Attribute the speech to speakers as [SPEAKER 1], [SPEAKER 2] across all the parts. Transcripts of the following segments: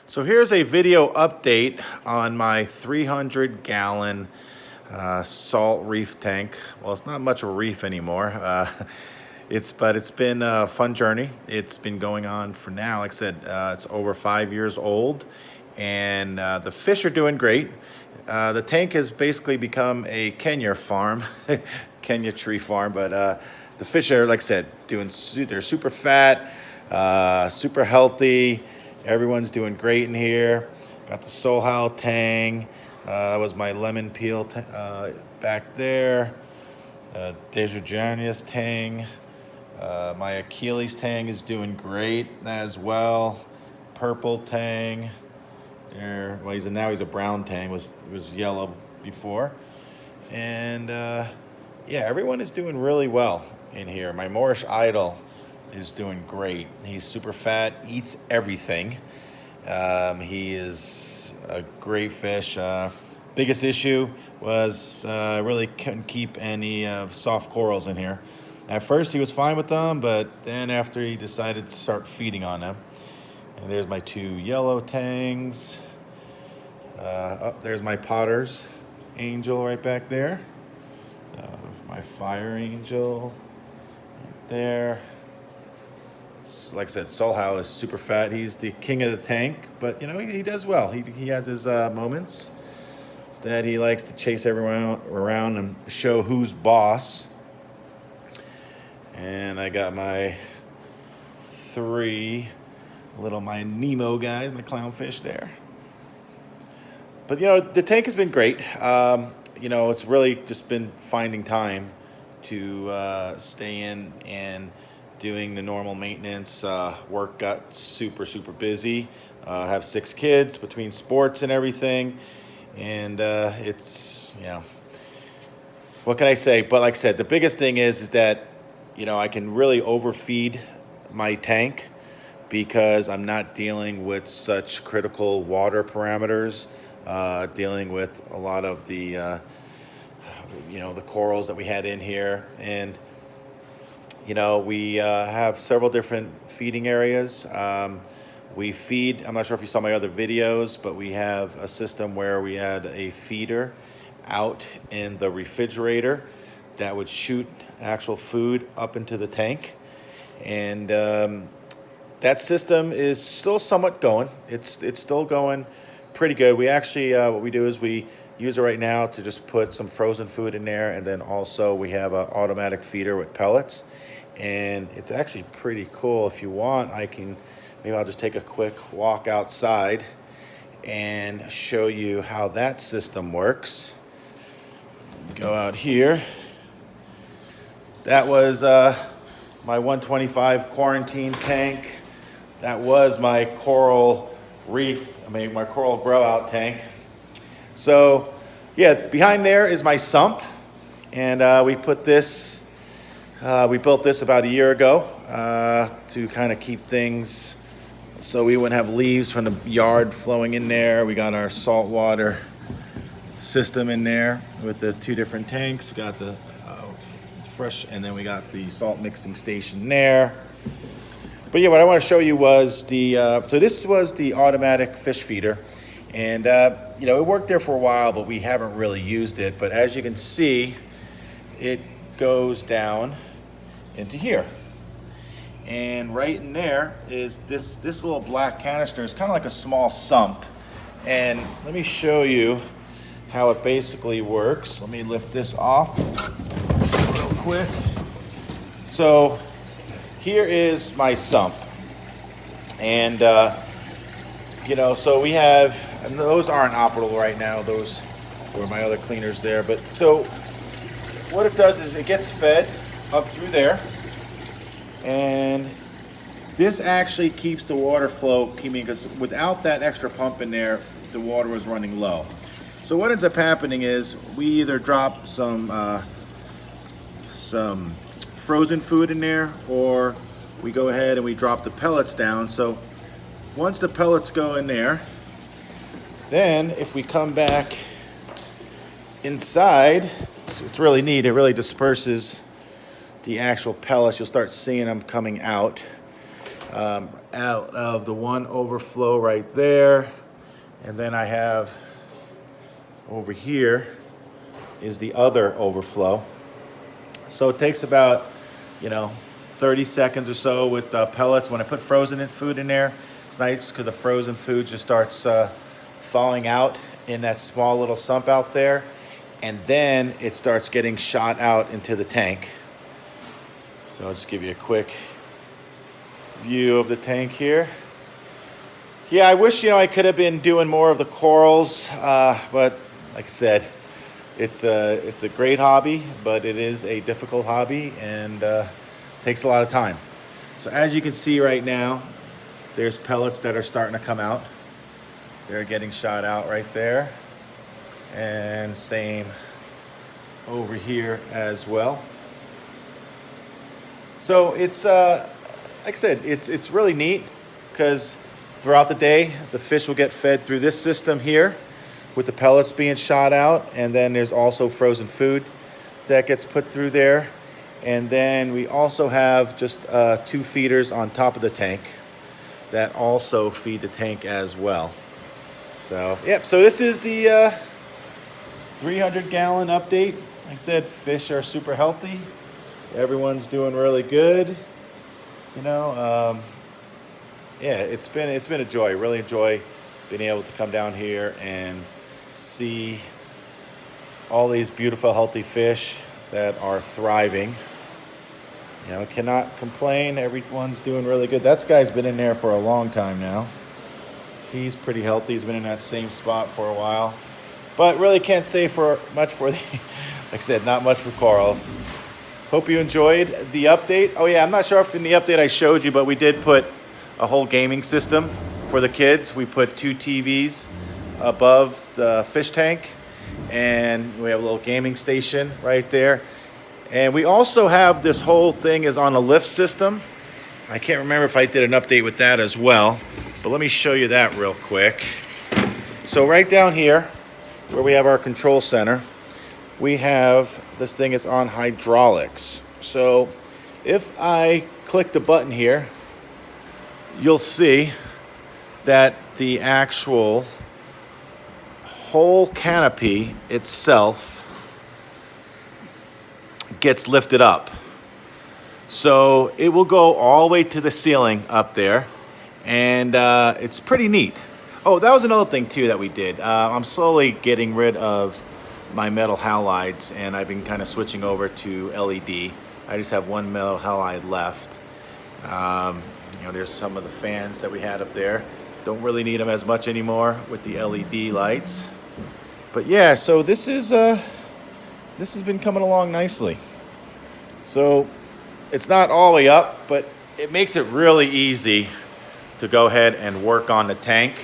[SPEAKER 1] So here's a video update on my 300-gallon salt reef tank. Well, it's not much of a reef anymore. But it's been a fun journey. It's been going on for now. Like I said, it's over 5 years old, and the fish are doing great. The tank has basically become a Kenya farm, Kenya tree farm. But the fish are, like I said, they're super fat, super healthy. Everyone's doing great in here. Got the Sohal Tang. That was my lemon peel back there. Desjardins Tang. My Achilles Tang is doing great as well. Purple Tang. There. Well, now he's a brown Tang. Was yellow before. And yeah, everyone is doing really well in here. My Moorish Idol is doing great. He's super fat, eats everything. He is a great fish. Biggest issue was really couldn't keep any soft corals in here. At first he was fine with them, but then after he decided to start feeding on them. And there's my two yellow tangs. There's my Potter's angel right back there. My fire angel right there. Like I said, Sohal is super fat. He's the king of the tank, but you know, he does well. He has his moments that he likes to chase everyone around and show who's boss. And I got my my Nemo guys, my clownfish there. But you know, the tank has been great. You know, it's really just been finding time to stay in and doing the normal maintenance. Work got super busy. Have 6 kids between sports and everything, and it's, you know, what can I say? But like I said, the biggest thing is that, you know, I can really overfeed my tank because I'm not dealing with such critical water parameters, dealing with a lot of the you know, the corals that we had in here. And you know, we have several different feeding areas. We feed, I'm not sure if you saw my other videos, but we have a system where we had a feeder out in the refrigerator that would shoot actual food up into the tank. And that system is still somewhat going. It's still going pretty good. We actually, what we do is we use it right now to just put some frozen food in there, and then also we have an automatic feeder with pellets. And it's actually pretty cool. If you want, maybe I'll just take a quick walk outside and show you how that system works. Go out here. That was my 125 quarantine tank. That was my coral reef, my coral grow out tank. So yeah, behind there is my sump, and we built this about a year ago to kind of keep things so we wouldn't have leaves from the yard flowing in there. We got our saltwater system in there with the 2 different tanks. We got the fresh, and then we got the salt mixing station there. But yeah, what I want to show you was so this was the automatic fish feeder, and you know, it worked there for a while, but we haven't really used it. But as you can see, it goes down into here, and right in there is this little black canister. It's kind of like a small sump, and let me show you how it basically works. Let me lift this off real quick. So here is my sump, and you know, so we have, and those aren't operable right now, those were my other cleaners there. But so what it does is it gets fed up through there, and this actually keeps the water flow, because without that extra pump in there, the water was running low. So what ends up happening is we either drop some frozen food in there, or we go ahead and we drop the pellets down. So once the pellets go in there, then if we come back inside, it's really neat. It really disperses the actual pellets. You'll start seeing them coming out. out of the one overflow right there. And then I have over here is the other overflow. So it takes about, 30 seconds or so with pellets. When I put frozen food in there, it's nice because the frozen food just starts thawing out in that small little sump out there. And then it starts getting shot out into the tank. So I'll just give you a quick view of the tank here. Yeah, I wish, I could have been doing more of the corals, but like I said, it's a great hobby, but it is a difficult hobby and takes a lot of time. So as you can see right now, there's pellets that are starting to come out. They're getting shot out right there. And same over here as well. So it's, like I said, it's really neat because throughout the day, the fish will get fed through this system here with the pellets being shot out. And then there's also frozen food that gets put through there. And then we also have just 2 feeders on top of the tank that also feed the tank as well. So, yep, so this is the 300-gallon update. Like I said, fish are super healthy. Everyone's doing really good. Yeah, it's been a joy. Really enjoy being able to come down here and see all these beautiful, healthy fish that are thriving. Cannot complain. Everyone's doing really good. That guy's been in there for a long time now. He's pretty healthy. He's been in that same spot for a while. But really can't say for much for the, like I said, not much for corals. Hope you enjoyed the update. Oh yeah, I'm not sure if in the update I showed you, but we did put a whole gaming system for the kids. We put 2 TVs above the fish tank, and we have a little gaming station right there. And we also have this whole thing is on a lift system. I can't remember if I did an update with that as well, but let me show you that real quick. So right down here, where we have our control center, we have this thing is on hydraulics. So if I click the button here, you'll see that the actual whole canopy itself gets lifted up. So it will go all the way to the ceiling up there, and it's pretty neat. Oh, that was another thing too that we did. I'm slowly getting rid of my metal halides, and I've been kind of switching over to LED. I just have one metal halide left. There's some of the fans that we had up there. Don't really need them as much anymore with the LED lights. But yeah, so this has been coming along nicely. So it's not all the way up, but it makes it really easy to go ahead and work on the tank.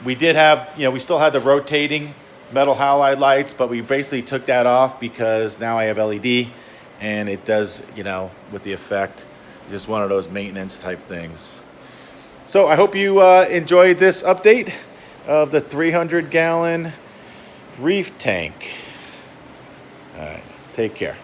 [SPEAKER 1] We did have, we still had the rotating metal halide lights, but we basically took that off because now I have LED, and it does, with the effect, just one of those maintenance type things. So I hope you enjoyed this update of the 300-gallon reef tank. All right, take care.